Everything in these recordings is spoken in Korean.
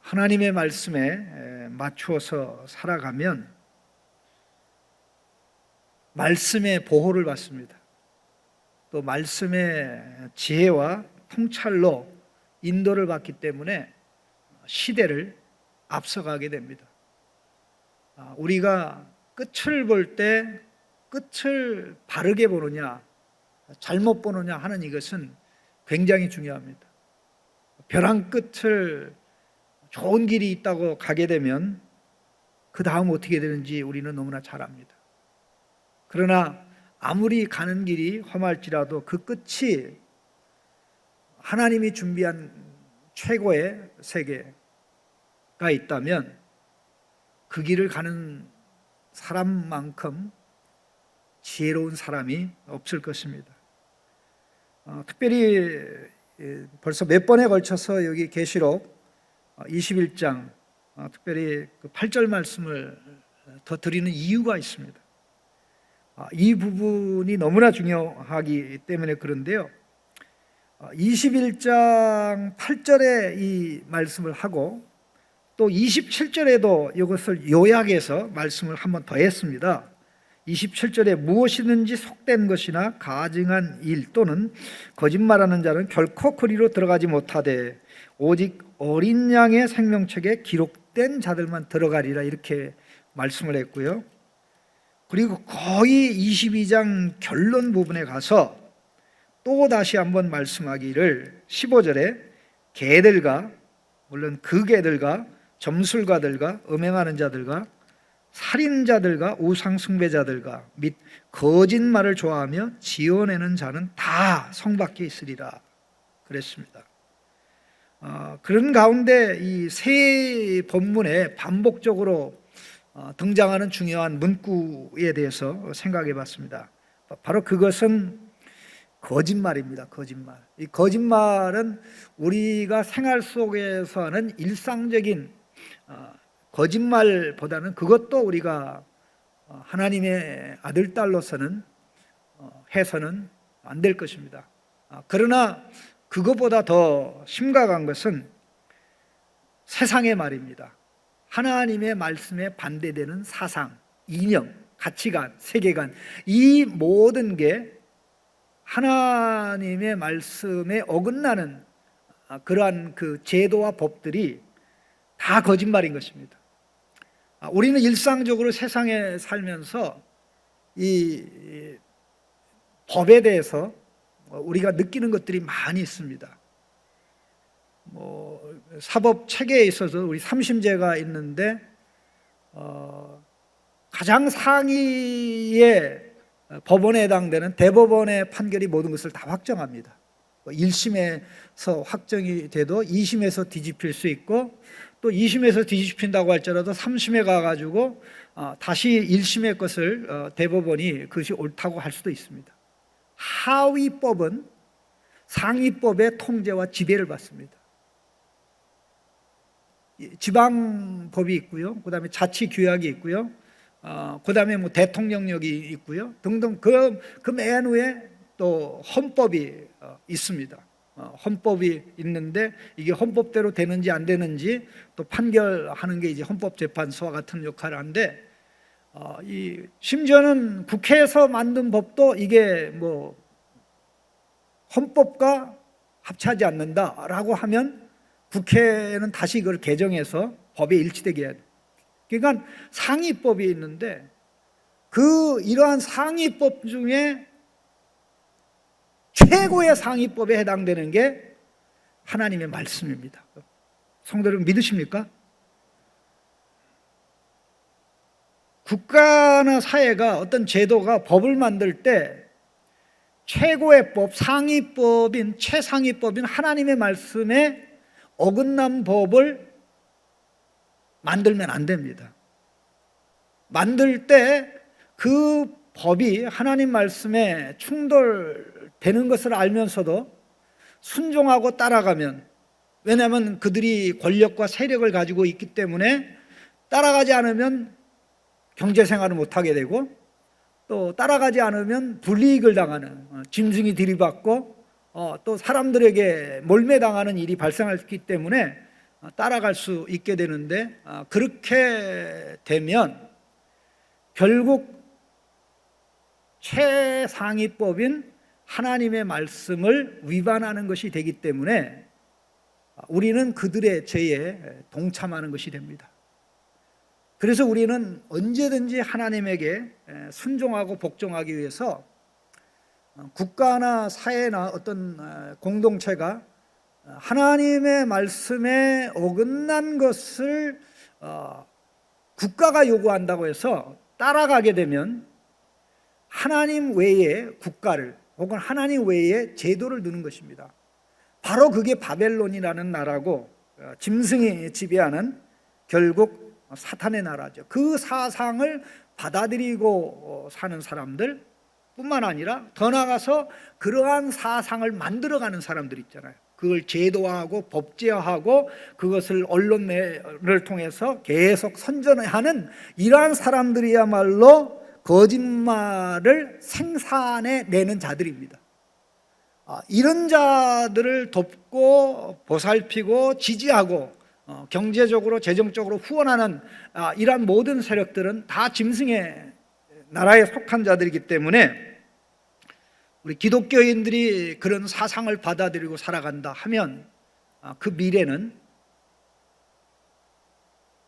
하나님의 말씀에 맞추어서 살아가면 말씀의 보호를 받습니다. 또 말씀의 지혜와 통찰로 인도를 받기 때문에 시대를 앞서가게 됩니다. 우리가 끝을 볼 때 끝을 바르게 보느냐 잘못 보느냐 하는 이것은 굉장히 중요합니다. 벼랑 끝을 좋은 길이 있다고 가게 되면 그 다음 어떻게 되는지 우리는 너무나 잘 압니다. 그러나 아무리 가는 길이 험할지라도 그 끝이 하나님이 준비한 최고의 세계가 있다면 그 길을 가는 사람만큼 지혜로운 사람이 없을 것입니다. 특별히 벌써 몇 번에 걸쳐서 여기 계시록 21장 특별히 그 8절 말씀을 더 드리는 이유가 있습니다. 이 부분이 너무나 중요하기 때문에 그런데요, 21장 8절에 이 말씀을 하고 또 27절에도 이것을 요약해서 말씀을 한 번 더 했습니다. 27절에 무엇이든지 속된 것이나 가증한 일 또는 거짓말하는 자는 결코 그리로 들어가지 못하되 오직 어린 양의 생명책에 기록된 자들만 들어가리라, 이렇게 말씀을 했고요. 그리고 거의 22장 결론 부분에 가서 또 다시 한번 말씀하기를 15절에 개들과, 물론 그 개들과 점술가들과 음행하는 자들과 살인자들과 우상숭배자들과 및 거짓말을 좋아하며 지어내는 자는 다 성 밖에 있으리라 그랬습니다. 그런 가운데 이 세 본문에 반복적으로 등장하는 중요한 문구에 대해서 생각해 봤습니다. 바로 그것은 거짓말입니다. 거짓말. 이 거짓말은 우리가 생활 속에서 하는 일상적인 거짓말보다는 그것도 우리가 하나님의 아들, 딸로서는 해서는 안 될 것입니다. 그러나 그것보다 더 심각한 것은 세상의 말입니다. 하나님의 말씀에 반대되는 사상, 이념, 가치관, 세계관, 이 모든 게 하나님의 말씀에 어긋나는 그러한 그 제도와 법들이 다 거짓말인 것입니다. 우리는 일상적으로 세상에 살면서 이 법에 대해서 우리가 느끼는 것들이 많이 있습니다. 사법 체계에 있어서 우리 삼심제가 있는데 가장 상위의 법원에 해당되는 대법원의 판결이 모든 것을 다 확정합니다. 1심에서 확정이 돼도 2심에서 뒤집힐 수 있고, 또 2심에서 뒤집힌다고 할지라도 3심에 가가지고 다시 1심의 것을 대법원이 그것이 옳다고 할 수도 있습니다. 하위법은 상위법의 통제와 지배를 받습니다. 지방법이 있고요, 그 다음에 자치규약이 있고요, 그 다음에 뭐 대통령령이 있고요, 등등. 그 맨 후에 또 헌법이 있습니다. 헌법이 있는데 이게 헌법대로 되는지 안 되는지 또 판결하는 게 이제 헌법재판소와 같은 역할을 하는데, 심지어는 국회에서 만든 법도 이게 뭐 헌법과 합치하지 않는다라고 하면 국회는 다시 그걸 개정해서 법에 일치되게 해야 돼요. 그러니까 상위법이 있는데 이러한 상위법 중에 최고의 상위법에 해당되는 게 하나님의 말씀입니다. 성도 여러분, 믿으십니까? 국가나 사회가 어떤 제도가 법을 만들 때 최고의 법, 상위법인 최상위법인 하나님의 말씀에 어긋난 법을 만들면 안 됩니다. 만들 때 그 법이 하나님 말씀에 충돌되는 것을 알면서도 순종하고 따라가면, 왜냐하면 그들이 권력과 세력을 가지고 있기 때문에 따라가지 않으면 경제생활을 못하게 되고, 또 따라가지 않으면 불이익을 당하는, 짐승이 들이받고 또 사람들에게 몰매당하는 일이 발생하기 때문에 따라갈 수 있게 되는데, 그렇게 되면 결국 최상위법인 하나님의 말씀을 위반하는 것이 되기 때문에 우리는 그들의 죄에 동참하는 것이 됩니다. 그래서 우리는 언제든지 하나님에게 순종하고 복종하기 위해서 국가나 사회나 어떤 공동체가 하나님의 말씀에 어긋난 것을 국가가 요구한다고 해서 따라가게 되면 하나님 외의 국가를 혹은 하나님 외의 제도를 두는 것입니다. 바로 그게 바벨론이라는 나라고 짐승이 지배하는 결국 사탄의 나라죠. 그 사상을 받아들이고 사는 사람들 뿐만 아니라 더 나아가서 그러한 사상을 만들어가는 사람들 있잖아요. 그걸 제도화하고 법제화하고 그것을 언론을 통해서 계속 선전하는 이러한 사람들이야말로 거짓말을 생산해내는 자들입니다. 이런 자들을 돕고 보살피고 지지하고 경제적으로 재정적으로 후원하는 이러한 모든 세력들은 다 짐승의 나라에 속한 자들이기 때문에 우리 기독교인들이 그런 사상을 받아들이고 살아간다 하면 그 미래는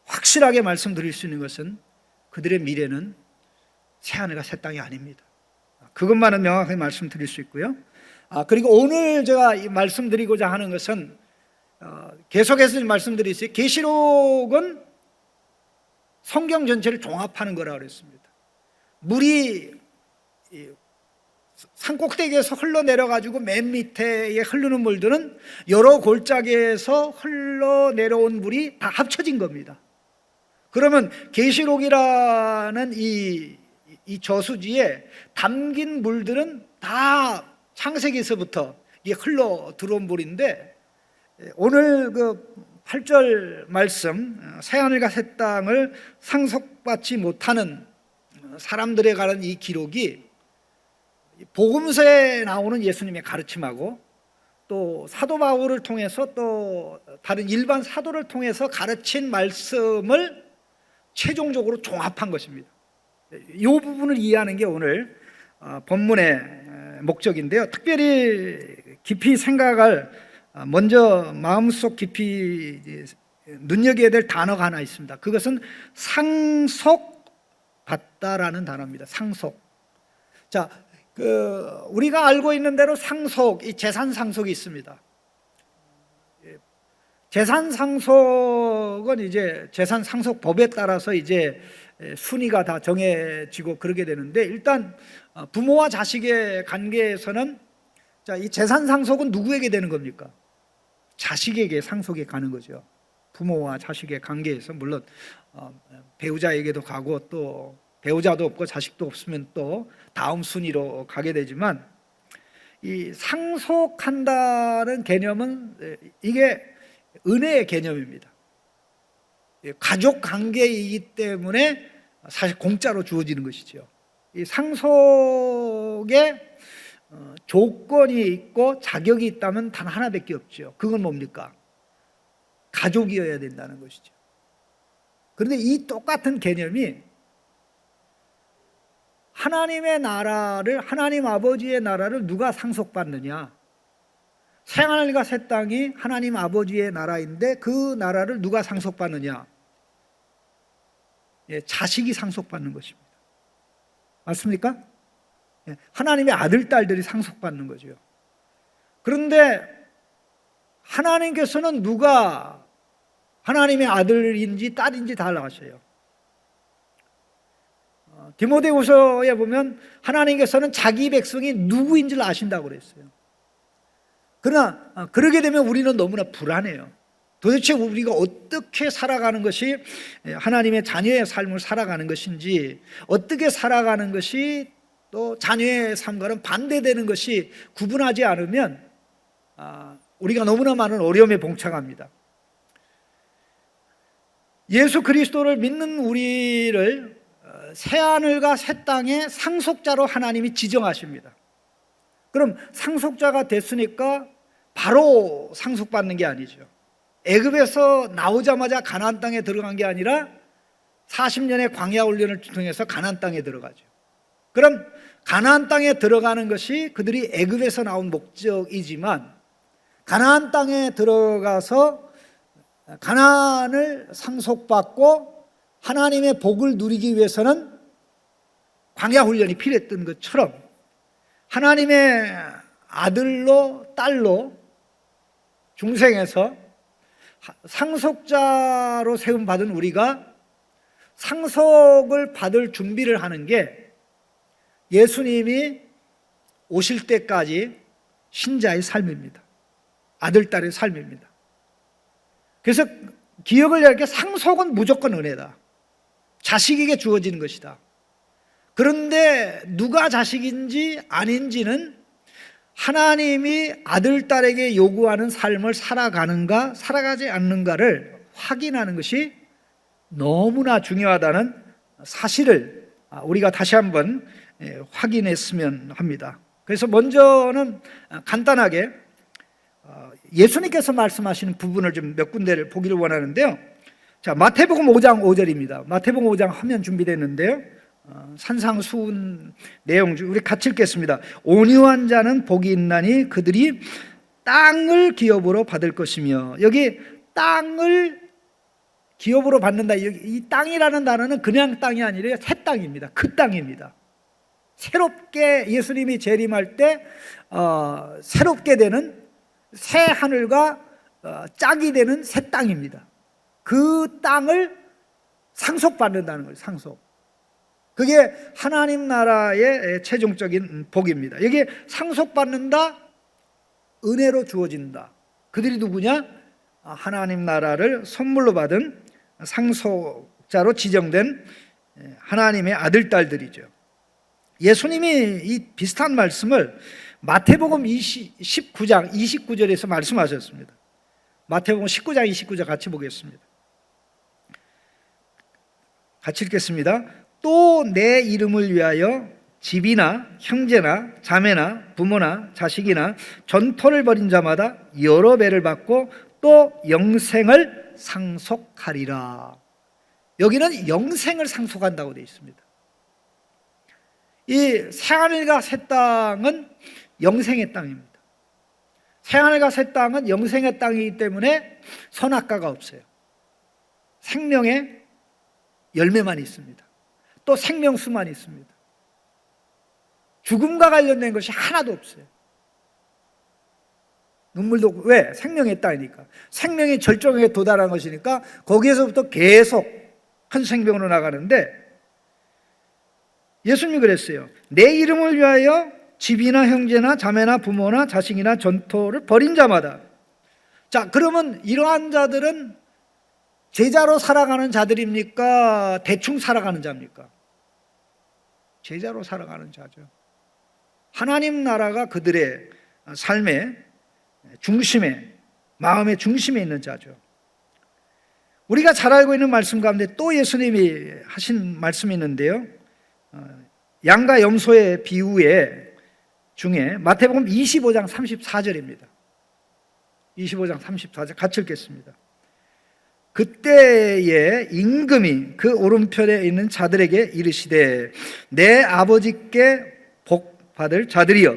확실하게 말씀드릴 수 있는 것은 그들의 미래는 새하늘과 새 땅이 아닙니다. 그것만은 명확하게 말씀드릴 수 있고요. 그리고 오늘 제가 말씀드리고자 하는 것은 계속해서 말씀드리겠어요. 계시록은 성경 전체를 종합하는 거라고 그랬습니다. 물이 산꼭대기에서 흘러내려가지고 맨 밑에 흐르는 물들은 여러 골짜기에서 흘러내려온 물이 다 합쳐진 겁니다. 그러면 계시록이라는 이 저수지에 담긴 물들은 다 창세기에서부터 이게 흘러 들어온 물인데, 오늘 그 8절 말씀 새하늘과 새 땅을 상속받지 못하는 사람들에 관한 이 기록이 복음서에 나오는 예수님의 가르침하고 또 사도 바울을 통해서 또 다른 일반 사도를 통해서 가르친 말씀을 최종적으로 종합한 것입니다. 이 부분을 이해하는 게 오늘 본문의 목적인데요. 특별히 깊이 생각할, 먼저 마음속 깊이 눈여겨야 될 단어가 하나 있습니다. 그것은 상속받다라는 단어입니다. 상속. 자, 우리가 알고 있는 대로 상속, 이 재산 상속이 있습니다. 재산 상속은 이제 재산 상속법에 따라서 이제 순위가 다 정해지고 그러게 되는데, 일단 부모와 자식의 관계에서는 이 재산 상속은 누구에게 되는 겁니까? 자식에게 상속이 가는 거죠. 부모와 자식의 관계에서 물론 배우자에게도 가고 또 배우자도 없고 자식도 없으면 또 다음 순위로 가게 되지만, 이 상속한다는 개념은 이게 은혜의 개념입니다. 가족 관계이기 때문에 사실 공짜로 주어지는 것이죠. 이 상속에 조건이 있고 자격이 있다면 단 하나밖에 없죠. 그건 뭡니까? 가족이어야 된다는 것이죠. 그런데 이 똑같은 개념이 하나님의 나라를, 하나님 아버지의 나라를 누가 상속받느냐? 새하늘과 새 땅이 하나님 아버지의 나라인데 그 나라를 누가 상속받느냐? 자식이 상속받는 것입니다. 맞습니까? 하나님의 아들, 딸들이 상속받는 거죠. 그런데 하나님께서는 누가 하나님의 아들인지 딸인지 다 아셔요. 디모데후서에 보면 하나님께서는 자기 백성이 누구인지를 아신다고 그랬어요. 그러나 그러게 되면 우리는 너무나 불안해요. 도대체 우리가 어떻게 살아가는 것이 하나님의 자녀의 삶을 살아가는 것인지, 어떻게 살아가는 것이 또 자녀의 삶과는 반대되는 것이 구분하지 않으면 우리가 너무나 많은 어려움에 봉착합니다. 예수 그리스도를 믿는 우리를 새하늘과 새 땅의 상속자로 하나님이 지정하십니다. 그럼 상속자가 됐으니까 바로 상속받는 게 아니죠. 애굽에서 나오자마자 가나안 땅에 들어간 게 아니라 40년의 광야 훈련을 통해서 가나안 땅에 들어가죠. 그럼 가나안 땅에 들어가는 것이 그들이 애굽에서 나온 목적이지만 가나안 땅에 들어가서 가나안을 상속받고 하나님의 복을 누리기 위해서는 광야 훈련이 필요했던 것처럼 하나님의 아들로 딸로 중생에서 상속자로 세움받은 우리가 상속을 받을 준비를 하는 게 예수님이 오실 때까지 신자의 삶입니다. 아들, 딸의 삶입니다. 그래서 기억을 할 게 상속은 무조건 은혜다. 자식에게 주어지는 것이다. 그런데 누가 자식인지 아닌지는 하나님이 아들, 딸에게 요구하는 삶을 살아가는가 살아가지 않는가를 확인하는 것이 너무나 중요하다는 사실을 우리가 다시 한번 확인했으면 합니다. 그래서 먼저는 간단하게 예수님께서 말씀하시는 부분을 좀 몇 군데를 보기를 원하는데요. 자, 마태복음 5장 5절입니다. 마태복음 5장 화면 준비됐는데요. 산상수훈 내용 중 우리 같이 읽겠습니다. 온유한 자는 복이 있나니 그들이 땅을 기업으로 받을 것이며, 여기 땅을 기업으로 받는다. 이 땅이라는 단어는 그냥 땅이 아니라 새 땅입니다. 그 땅입니다. 새롭게 예수님이 재림할 때 새롭게 되는 새 하늘과 짝이 되는 새 땅입니다. 그 땅을 상속받는다는 거예요. 상속. 그게 하나님 나라의 최종적인 복입니다. 여기 상속받는다, 은혜로 주어진다. 그들이 누구냐? 하나님 나라를 선물로 받은 상속자로 지정된 하나님의 아들, 딸들이죠. 예수님이 이 비슷한 말씀을 마태복음 19장 29절에서 말씀하셨습니다. 마태복음 19장 29절 같이 보겠습니다. 같이 읽겠습니다. 또 내 이름을 위하여 집이나 형제나 자매나 부모나 자식이나 전토를 벌인 자마다 여러 배를 받고 또 영생을 상속하리라. 여기는 영생을 상속한다고 되어 있습니다. 이 새하늘과 새 땅은 영생의 땅입니다. 새하늘과 새 땅은 영생의 땅이기 때문에 선악과가 없어요. 생명의 열매만 있습니다. 또 생명수만 있습니다. 죽음과 관련된 것이 하나도 없어요. 눈물도, 왜? 생명의 땅이니까. 생명이 절정에 도달한 것이니까 거기에서부터 계속 큰 생명으로 나가는데, 예수님이 그랬어요. 내 이름을 위하여 집이나 형제나 자매나 부모나 자식이나 전토를 벌인 자마다. 자, 그러면 이러한 자들은 제자로 살아가는 자들입니까? 대충 살아가는 자입니까? 제자로 살아가는 자죠. 하나님 나라가 그들의 삶의 중심에, 마음의 중심에 있는 자죠. 우리가 잘 알고 있는 말씀 가운데 또 예수님이 하신 말씀이 있는데요. 양과 염소의 비유에 중에 마태복음 25장 34절입니다. 25장 34절 같이 읽겠습니다. 그때에 임금이 그 오른편에 있는 자들에게 이르시되 내 아버지께 복 받을 자들이여,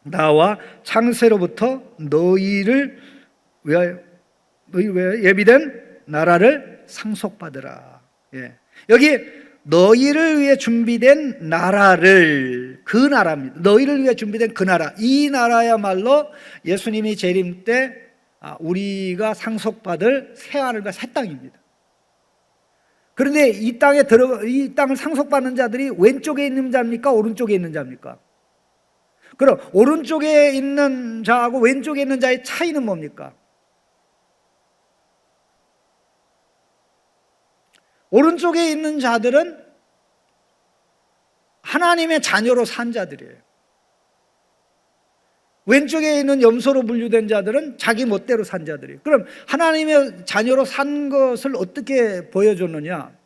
나와 창세로부터 너희를 위하여 예비된 나라를 상속받으라. 예. 여기 너희를 위해 준비된 나라를, 그 나라입니다. 너희를 위해 준비된 그 나라, 이 나라야말로 예수님이 재림 때 우리가 상속받을 새하늘과 새 땅입니다. 그런데 이 땅을 상속받는 자들이 왼쪽에 있는 자입니까? 오른쪽에 있는 자입니까? 그럼 오른쪽에 있는 자하고 왼쪽에 있는 자의 차이는 뭡니까? 오른쪽에 있는 자들은 하나님의 자녀로 산 자들이에요. 왼쪽에 있는 염소로 분류된 자들은 자기 멋대로 산 자들이에요. 그럼 하나님의 자녀로 산 것을 어떻게 보여줬느냐?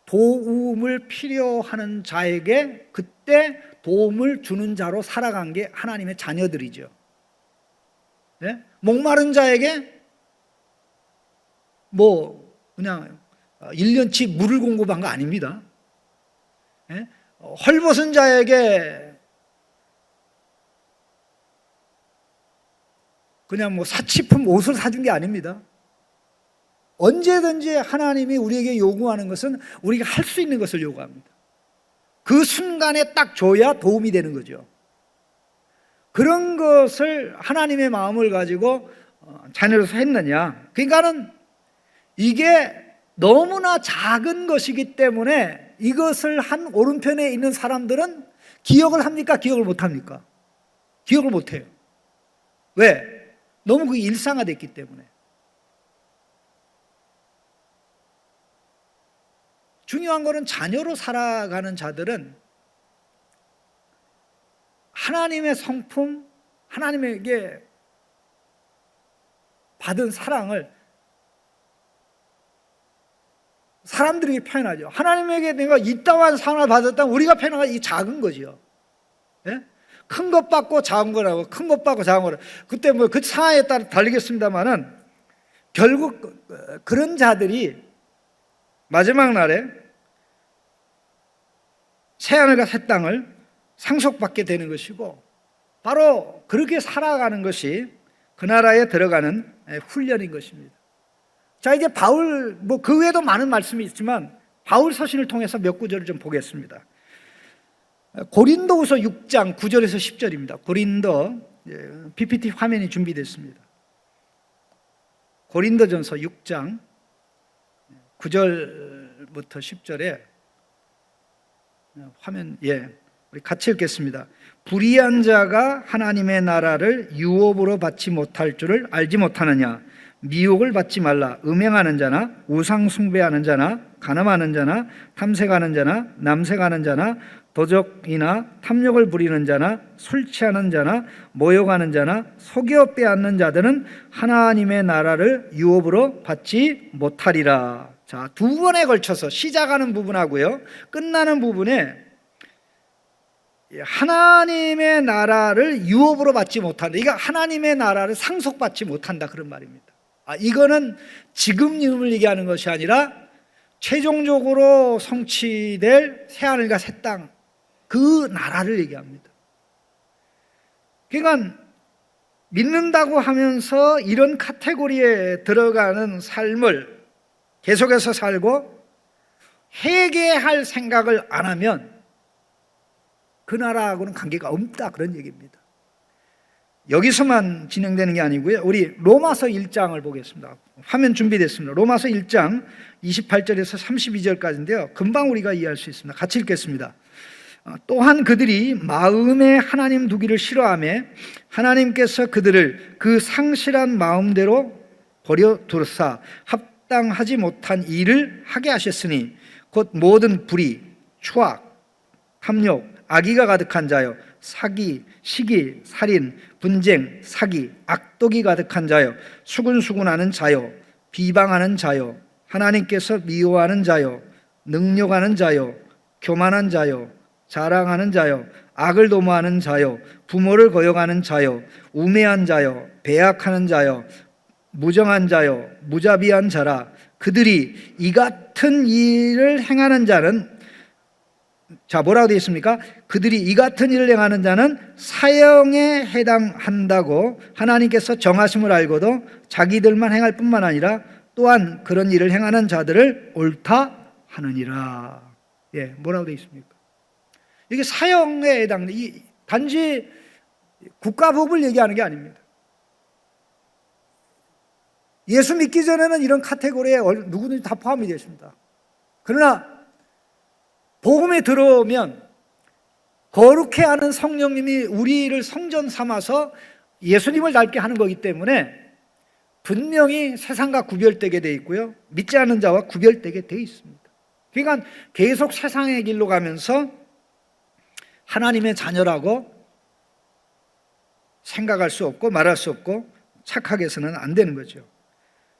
도움을 필요하는 자에게 그때 도움을 주는 자로 살아간 게 하나님의 자녀들이죠. 네? 목마른 자에게 뭐 그냥 1년치 물을 공급한 거 아닙니다. 예? 헐벗은 자에게 그냥 뭐 사치품 옷을 사준 게 아닙니다. 언제든지 하나님이 우리에게 요구하는 것은 우리가 할 수 있는 것을 요구합니다. 그 순간에 딱 줘야 도움이 되는 거죠. 그런 것을 하나님의 마음을 가지고 자녀로서 했느냐? 그러니까는 이게 너무나 작은 것이기 때문에 이것을 한 오른편에 있는 사람들은 기억을 합니까? 기억을 못 합니까? 기억을 못 해요. 왜? 너무 그게 일상화됐기 때문에. 중요한 거는 자녀로 살아가는 자들은 하나님의 성품, 하나님에게 받은 사랑을 사람들이 표현하죠. 하나님에게 내가 이따만 사랑을 받았다면 우리가 표현하는 이 작은 거죠. 예? 큰 것 받고 작은 거라고, 큰 것 받고 작은 거라고. 그때 뭐 그 상황에 따라 달리겠습니다만은 결국 그런 자들이 마지막 날에 새하늘과 새 땅을 상속받게 되는 것이고, 바로 그렇게 살아가는 것이 그 나라에 들어가는 훈련인 것입니다. 자, 이제 바울, 뭐 그 외에도 많은 말씀이 있지만 바울 서신을 통해서 몇 구절을 좀 보겠습니다. 고린도후서 6장 9절에서 10절입니다. 고린도, PPT 화면이 준비됐습니다. 고린도전서 6장 9절부터 10절에 화면, 우리 같이 읽겠습니다. 불의한 자가 하나님의 나라를 유업으로 받지 못할 줄을 알지 못하느냐? 미혹을 받지 말라. 음행하는 자나 우상 숭배하는 자나 간음하는 자나 탐색하는 자나 남색하는 자나 도적이나 탐욕을 부리는 자나 술 취하는 자나 모욕하는 자나 속여 빼앗는 자들은 하나님의 나라를 유업으로 받지 못하리라. 자, 두 번에 걸쳐서 시작하는 부분하고요, 끝나는 부분에 하나님의 나라를 유업으로 받지 못한다. 이거 하나님의 나라를 상속받지 못한다, 그런 말입니다. 이거는 지금 이름을 얘기하는 것이 아니라 최종적으로 성취될 새하늘과 새 땅, 그 나라를 얘기합니다. 그러니까 믿는다고 하면서 이런 카테고리에 들어가는 삶을 계속해서 살고 회개할 생각을 안 하면 그 나라하고는 관계가 없다, 그런 얘기입니다. 여기서만 진행되는 게 아니고요, 우리 로마서 1장을 보겠습니다. 화면 준비됐습니다. 로마서 1장 28절에서 32절까지인데요 금방 우리가 이해할 수 있습니다. 같이 읽겠습니다. 또한 그들이 마음에 하나님 두기를 싫어하며 하나님께서 그들을 그 상실한 마음대로 버려두사 합당하지 못한 일을 하게 하셨으니 곧 모든 불의, 추악, 탐욕, 악의가 가득한 자요, 사기, 시기, 살인, 분쟁, 사기, 악독이 가득한 자요, 수군수군하는 자요, 비방하는 자요, 하나님께서 미워하는 자요, 능욕하는 자요, 교만한 자요, 자랑하는 자요, 악을 도모하는 자요, 부모를 거역하는 자요, 우매한 자요, 배약하는 자요, 무정한 자요, 무자비한 자라. 그들이 이 같은 일을 행하는 자는, 자, 뭐라고 되어 있습니까? 그들이 이 같은 일을 행하는 자는 사형에 해당한다고 하나님께서 정하심을 알고도 자기들만 행할 뿐만 아니라 또한 그런 일을 행하는 자들을 옳다 하느니라. 뭐라고 되어 있습니까? 이게 사형에 해당, 단지 국가법을 얘기하는 게 아닙니다. 예수 믿기 전에는 이런 카테고리에 누구든지 다 포함이 되어 있습니다. 그러나 복음에 들어오면 거룩해 하는 성령님이 우리를 성전 삼아서 예수님을 닮게 하는 거기 때문에 분명히 세상과 구별되게 되어 있고요, 믿지 않는 자와 구별되게 되어 있습니다. 그러니까 계속 세상의 길로 가면서 하나님의 자녀라고 생각할 수 없고 말할 수 없고 착하게 해서는 안 되는 거죠.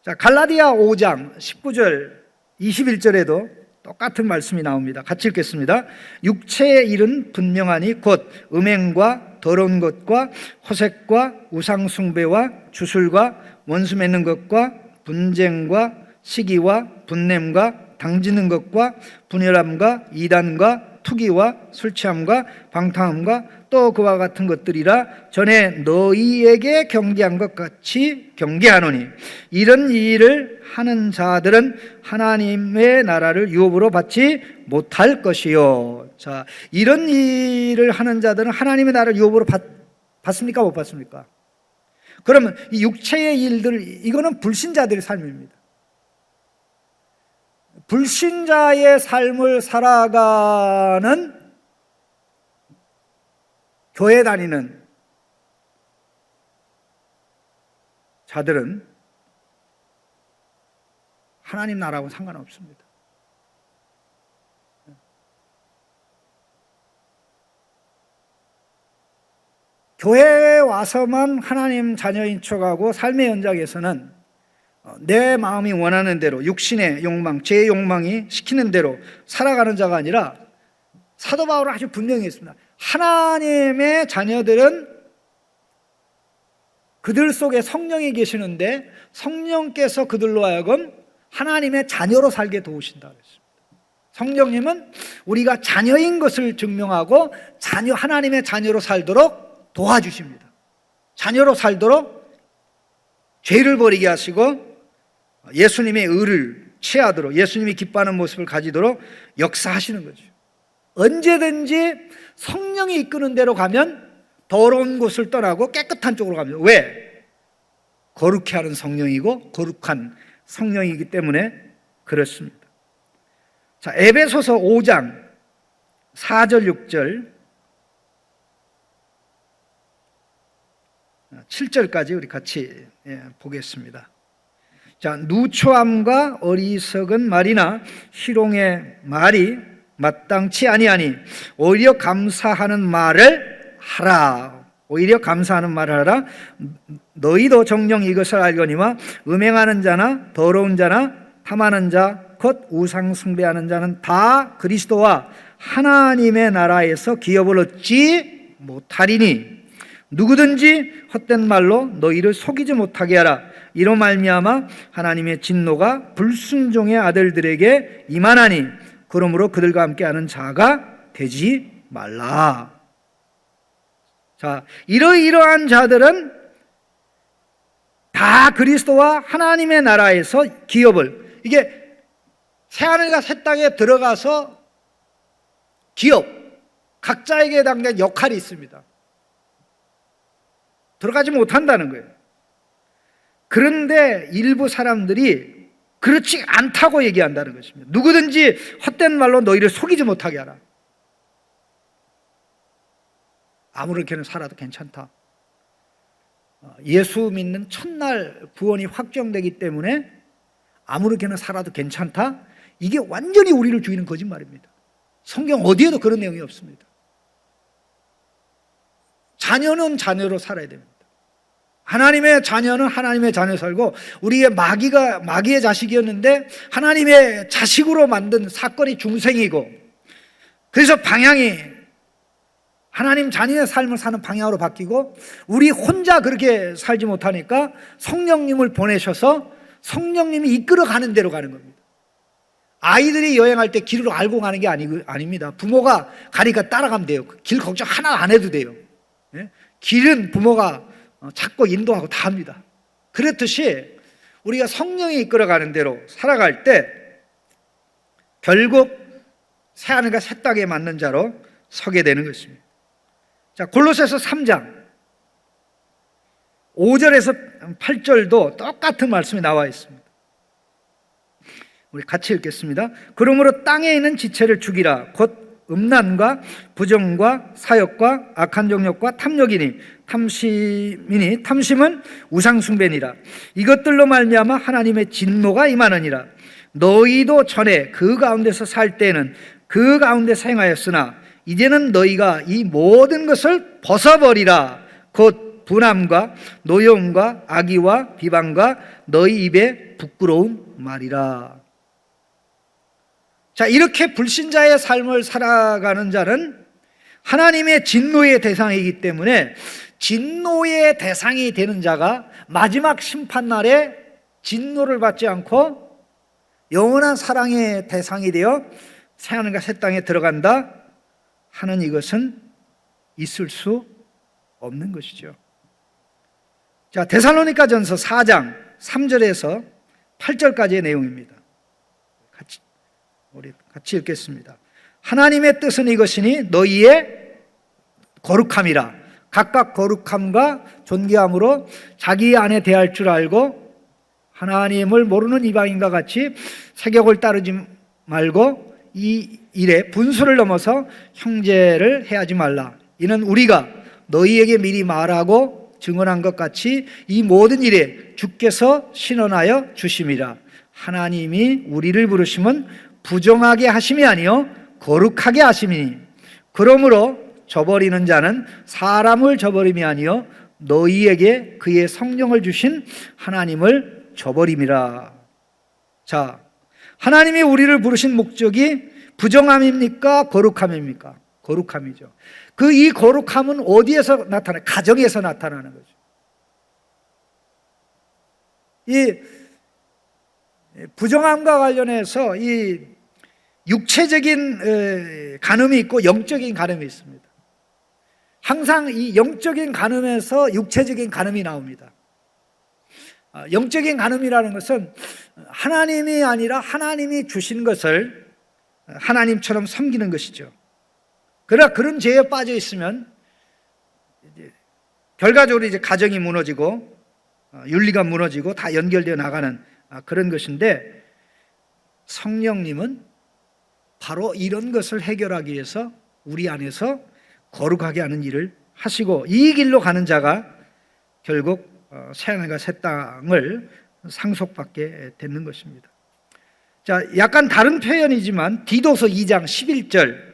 자, 갈라디아 5장 19절 21절에도 똑같은 말씀이 나옵니다. 같이 읽겠습니다. 육체의 일은 분명하니 곧 음행과 더러운 것과 호색과 우상숭배와 주술과 원수 맺는 것과 분쟁과 시기와 분냄과 당지는 것과 분열함과 이단과 투기와 술 취함과 방탕함과 또 그와 같은 것들이라 전에 너희에게 경계한 것 같이 경계하노니 이런 일을 하는 자들은 하나님의 나라를 유업으로 받지 못할 것이요. 자, 이런 일을 하는 자들은 하나님의 나라를 유업으로 받습니까? 못 받습니까? 그러면 이 육체의 일들, 이거는 불신자들의 삶입니다. 불신자의 삶을 살아가는 교회 다니는 자들은 하나님 나라하고는 상관없습니다. 교회에 와서만 하나님 자녀인 척하고 삶의 현장에서는 내 마음이 원하는 대로 육신의 욕망, 제 욕망이 시키는 대로 살아가는 자가 아니라 사도 바울은 아주 분명히 했습니다. 하나님의 자녀들은 그들 속에 성령이 계시는데 성령께서 그들로 하여금 하나님의 자녀로 살게 도우신다 그랬습니다. 성령님은 우리가 자녀인 것을 증명하고 하나님의 자녀로 살도록 도와주십니다. 자녀로 살도록 죄를 버리게 하시고 예수님의 의를 취하도록, 예수님이 기뻐하는 모습을 가지도록 역사하시는 거죠. 언제든지 성령이 이끄는 대로 가면 더러운 곳을 떠나고 깨끗한 쪽으로 갑니다. 왜? 거룩해 하는 성령이고 거룩한 성령이기 때문에 그렇습니다. 자, 에베소서 5장 4절 6절 7절까지 우리 같이 보겠습니다. 자, 누추함과 어리석은 말이나 희롱의 말이 마땅치 아니하니 오히려 감사하는 말을 하라. 오히려 감사하는 말을 하라. 너희도 정녕 이것을 알거니와 음행하는 자나 더러운 자나 탐하는 자 곧 우상 숭배하는 자는 다 그리스도와 하나님의 나라에서 기업을 얻지 못하리니 누구든지 헛된 말로 너희를 속이지 못하게 하라. 이로 말미암아 하나님의 진노가 불순종의 아들들에게 임하나니 그러므로 그들과 함께하는 자가 되지 말라. 자, 이러한 자들은 다 그리스도와 하나님의 나라에서 기업을, 이게 새하늘과 새 땅에 들어가서 기업, 각자에게 해당된 역할이 있습니다. 들어가지 못한다는 거예요. 그런데 일부 사람들이 그렇지 않다고 얘기한다는 것입니다. 누구든지 헛된 말로 너희를 속이지 못하게 하라. 아무렇게나 살아도 괜찮다. 예수 믿는 첫날 구원이 확정되기 때문에 아무렇게나 살아도 괜찮다. 이게 완전히 우리를 죽이는 거짓말입니다. 성경 어디에도 그런 내용이 없습니다. 자녀는 자녀로 살아야 됩니다. 하나님의 자녀는 하나님의 자녀 살고, 우리의 마귀의 자식이었는데 하나님의 자식으로 만든 사건이 중생이고, 그래서 방향이 하나님 자녀의 삶을 사는 방향으로 바뀌고, 우리 혼자 그렇게 살지 못하니까 성령님을 보내셔서 성령님이 이끌어가는 대로 가는 겁니다. 아이들이 여행할 때 길을 알고 가는 게 아닙니다. 부모가 가니까 따라가면 돼요. 길 걱정 하나 안 해도 돼요. 길은 부모가 찾고 인도하고 다 합니다. 그렇듯이 우리가 성령이 이끌어가는 대로 살아갈 때 결국 새하늘과 새 땅에 맞는 자로 서게 되는 것입니다. 자, 골로새서 3장 5절에서 8절도 똑같은 말씀이 나와 있습니다. 우리 같이 읽겠습니다. 그러므로 땅에 있는 지체를 죽이라. 곧 음란과 부정과 사욕과 악한 정욕과 탐욕이니 탐심은 우상숭배니라. 이것들로 말미암아 하나님의 진노가 임하느니라. 너희도 전에 그 가운데서 살 때는 그 가운데서 행하였으나 이제는 너희가 이 모든 것을 벗어버리라. 곧 분함과 노여움과 악의와 비방과 너희 입에 부끄러운 말이라. 자, 이렇게 불신자의 삶을 살아가는 자는 하나님의 진노의 대상이기 때문에 진노의 대상이 되는 자가 마지막 심판날에 진노를 받지 않고 영원한 사랑의 대상이 되어 새하늘과 새 땅에 들어간다 하는 이것은 있을 수 없는 것이죠. 자, 데살로니가전서 4장 3절에서 8절까지의 내용입니다. 우리 같이 읽겠습니다. 하나님의 뜻은 이것이니 너희의 거룩함이라. 각각 거룩함과 존귀함으로 자기 안에 대할 줄 알고 하나님을 모르는 이방인과 같이 세격을 따르지 말고 이 일에 분수를 넘어서 형제를 해하지 말라. 이는 우리가 너희에게 미리 말하고 증언한 것 같이 이 모든 일에 주께서 신원하여 주심이라. 하나님이 우리를 부르심은 부정하게 하심이 아니요 거룩하게 하심이니 그러므로 저버리는 자는 사람을 저버림이 아니요 너희에게 그의 성령을 주신 하나님을 저버림이라. 자, 하나님이 우리를 부르신 목적이 부정함입니까? 거룩함입니까? 거룩함이죠. 이 거룩함은 어디에서 나타나요? 가정에서 나타나는 거죠. 이 부정함과 관련해서 이 육체적인 간음이 있고 영적인 간음이 있습니다. 항상 이 영적인 간음에서 육체적인 간음이 나옵니다. 영적인 간음이라는 것은 하나님이 아니라 하나님이 주신 것을 하나님처럼 섬기는 것이죠. 그러나 그런 죄에 빠져 있으면 결과적으로 이제 가정이 무너지고 윤리가 무너지고 다 연결되어 나가는 그런 것인데, 성령님은 바로 이런 것을 해결하기 위해서 우리 안에서 거룩하게 하는 일을 하시고 이 길로 가는 자가 결국 새하늘과 새 땅을 상속받게 되는 것입니다. 자, 약간 다른 표현이지만 디도서 2장 11절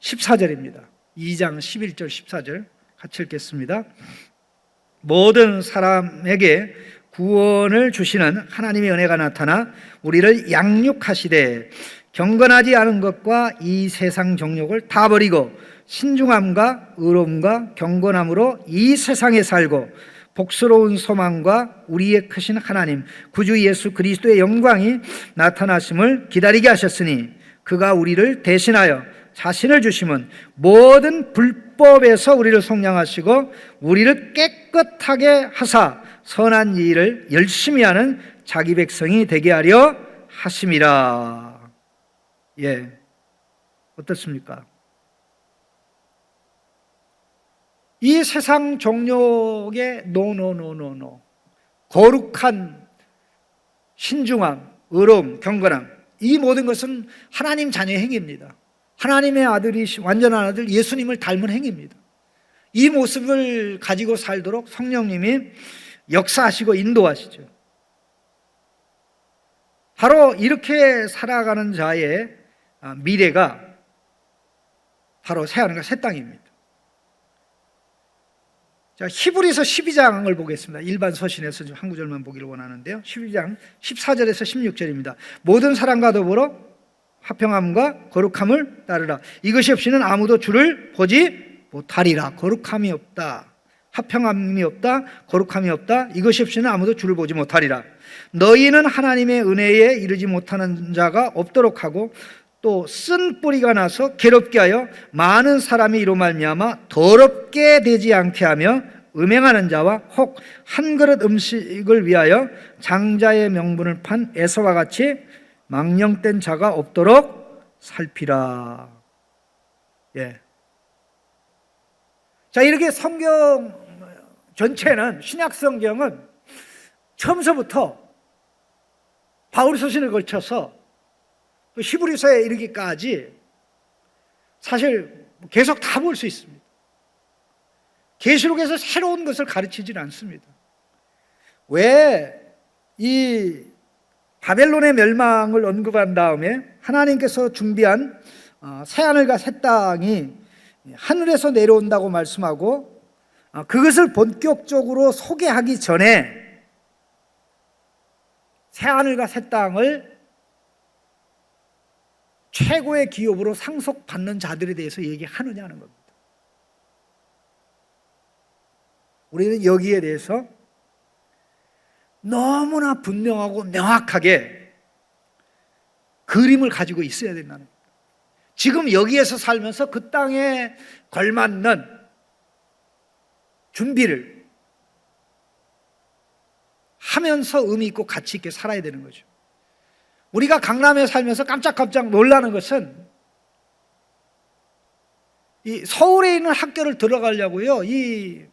14절입니다. 2장 11절 14절 같이 읽겠습니다. 모든 사람에게 구원을 주시는 하나님의 은혜가 나타나 우리를 양육하시되 경건하지 않은 것과 이 세상 정욕을 다 버리고 신중함과 의로움과 경건함으로 이 세상에 살고 복스러운 소망과 우리의 크신 하나님 구주 예수 그리스도의 영광이 나타나심을 기다리게 하셨으니 그가 우리를 대신하여 자신을 주심은 모든 불법에서 우리를 속량하시고 우리를 깨끗하게 하사 선한 일을 열심히 하는 자기 백성이 되게 하려 하심이라. 예, 어떻습니까? 이 세상 정욕의 노 거룩한 신중함, 의로움, 경건함, 이 모든 것은 하나님 자녀의 행위입니다. 하나님의 아들이 완전한 아들 예수님을 닮은 행위입니다. 이 모습을 가지고 살도록 성령님이 역사하시고 인도하시죠. 바로 이렇게 살아가는 자의 미래가 바로 새하늘과 새 땅입니다. 자, 히브리서 12장을 보겠습니다. 일반 서신에서 한 구절만 보기를 원하는데요. 12장 14절에서 16절입니다. 모든 사람과 더불어 화평함과 거룩함을 따르라. 이것이 없이는 아무도 주를 보지 못하리라. 거룩함이 없다, 화평함이 없다, 거룩함이 없다, 이것이 없이는 아무도 주를 보지 못하리라. 너희는 하나님의 은혜에 이르지 못하는 자가 없도록 하고 또 쓴 뿌리가 나서 괴롭게 하여 많은 사람이 이로 말미암아 더럽게 되지 않게 하며 음행하는 자와 혹 한 그릇 음식을 위하여 장자의 명분을 판 에서와 같이 망령된 자가 없도록 살피라. 예. 자, 이렇게 성경 전체는, 신약 성경은 처음서부터 바울 서신을 걸쳐서 또 히브리서에 이르기까지 사실 계속 다 볼 수 있습니다. 계시록에서 새로운 것을 가르치지는 않습니다. 왜 이 바벨론의 멸망을 언급한 다음에 하나님께서 준비한 새하늘과 새 땅이 하늘에서 내려온다고 말씀하고 그것을 본격적으로 소개하기 전에 새하늘과 새 땅을 최고의 기업으로 상속받는 자들에 대해서 얘기하느냐는 겁니다. 우리는 여기에 대해서 너무나 분명하고 명확하게 그림을 가지고 있어야 된다는 거예요. 지금 여기에서 살면서 그 땅에 걸맞는 준비를 하면서 의미 있고 가치 있게 살아야 되는 거죠. 우리가 강남에 살면서 깜짝깜짝 놀라는 것은 이 서울에 있는 학교를 들어가려고요, 이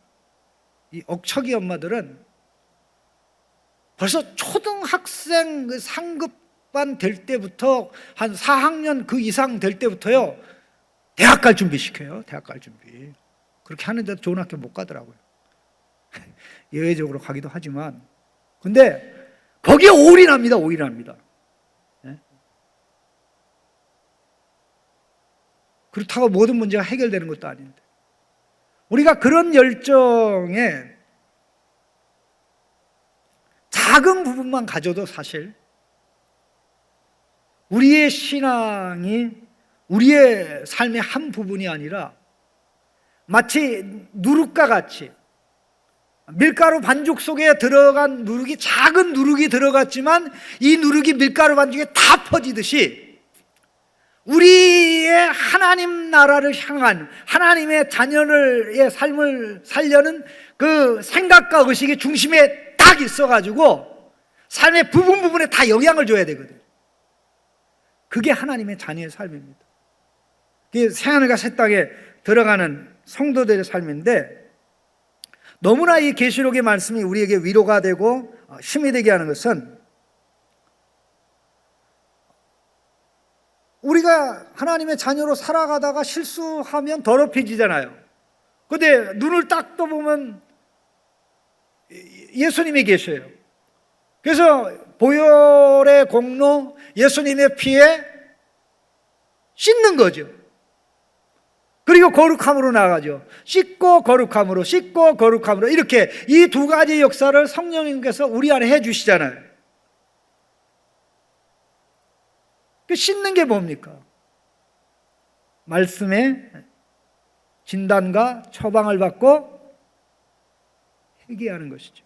억척이 엄마들은 벌써 초등학생 그 상급반 될 때부터 한 4학년 그 이상 될 때부터요, 대학 갈 준비 시켜요. 대학 갈 준비. 그렇게 하는데도 좋은 학교 못 가더라고요. 예외적으로 가기도 하지만, 근데 거기에 올인합니다. 올인합니다. 네? 그렇다고 모든 문제가 해결되는 것도 아닌데, 우리가 그런 열정에 작은 부분만 가져도 사실 우리의 신앙이 우리의 삶의 한 부분이 아니라 마치 누룩과 같이 밀가루 반죽 속에 들어간 누룩이, 작은 누룩이 들어갔지만 이 누룩이 밀가루 반죽에 다 퍼지듯이 우리의 하나님 나라를 향한 하나님의 자녀의 삶을 살려는 그 생각과 의식의 중심에 딱 있어가지고 삶의 부분에 다 영향을 줘야 되거든요. 그게 하나님의 자녀의 삶입니다. 그게 새하늘과 새 땅에 들어가는 성도들의 삶인데, 너무나 이 계시록의 말씀이 우리에게 위로가 되고 힘이 되게 하는 것은, 우리가 하나님의 자녀로 살아가다가 실수하면 더럽혀지잖아요. 그런데 눈을 딱 떠보면 예수님이 계셔요. 그래서 보혈의 공로, 예수님의 피에 씻는 거죠. 그리고 거룩함으로 나가죠. 씻고 거룩함으로, 씻고 거룩함으로, 이렇게 이 두 가지 역사를 성령님께서 우리 안에 해주시잖아요. 그 씻는 게 뭡니까? 말씀의 진단과 처방을 받고 회개하는 것이죠.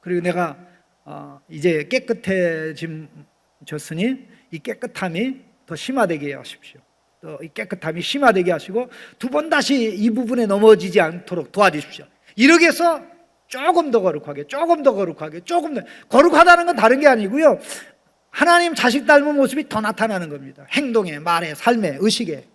그리고 내가 이제 깨끗해졌으니 이 깨끗함이 더 심화되게 하십시오. 또 이 깨끗함이 심화되게 하시고 두 번 다시 이 부분에 넘어지지 않도록 도와주십시오. 이렇게 해서 조금 더 거룩하게, 조금 더 거룩하게, 조금 더 거룩하다는 건 다른 게 아니고요, 하나님 자식 닮은 모습이 더 나타나는 겁니다. 행동에, 말에, 삶에, 의식에.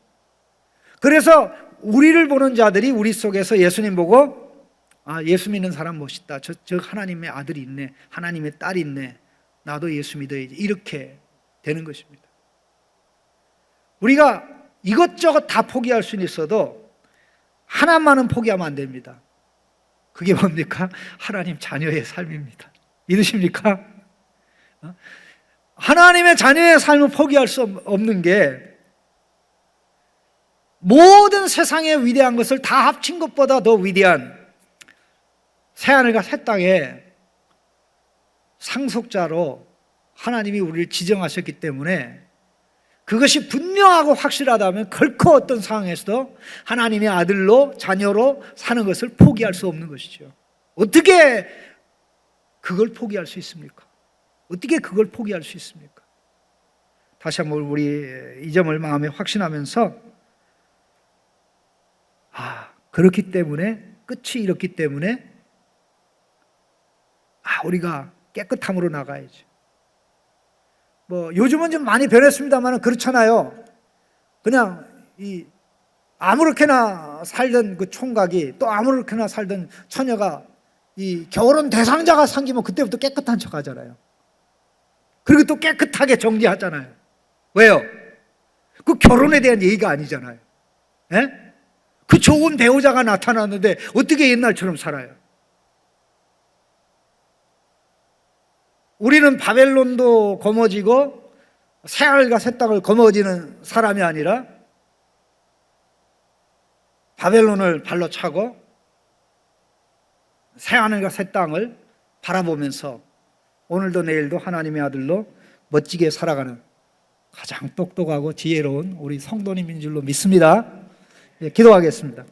그래서 우리를 보는 자들이 우리 속에서 예수님 보고, 아, 예수 믿는 사람 멋있다. 저 하나님의 아들이 있네. 하나님의 딸이 있네. 나도 예수 믿어야지. 이렇게 되는 것입니다. 우리가 이것저것 다 포기할 수는 있어도 하나만은 포기하면 안 됩니다. 그게 뭡니까? 하나님 자녀의 삶입니다. 믿으십니까? 하나님의 자녀의 삶을 포기할 수 없는 게, 모든 세상의 위대한 것을 다 합친 것보다 더 위대한 새하늘과 새 땅에 상속자로 하나님이 우리를 지정하셨기 때문에, 그것이 분명하고 확실하다면 결코 어떤 상황에서도 하나님의 아들로, 자녀로 사는 것을 포기할 수 없는 것이죠. 어떻게 그걸 포기할 수 있습니까? 어떻게 그걸 포기할 수 있습니까? 다시 한번 우리 이 점을 마음에 확신하면서, 그렇기 때문에, 끝이 이렇기 때문에 우리가 깨끗함으로 나가야죠. 요즘은 좀 많이 변했습니다만 그렇잖아요. 그냥 아무렇게나 살던 그 총각이, 또 아무렇게나 살던 처녀가 이 결혼 대상자가 생기면 그때부터 깨끗한 척 하잖아요. 그리고 또 깨끗하게 정리하잖아요. 왜요? 그 결혼에 대한 얘기가 아니잖아요. 예? 그 좋은 배우자가 나타났는데 어떻게 옛날처럼 살아요? 우리는 바벨론도 거머쥐고 새하늘과 새 땅을 거머쥐는 사람이 아니라 바벨론을 발로 차고 새하늘과 새 땅을 바라보면서 오늘도 내일도 하나님의 아들로 멋지게 살아가는 가장 똑똑하고 지혜로운 우리 성도님인 줄로 믿습니다. 기도하겠습니다.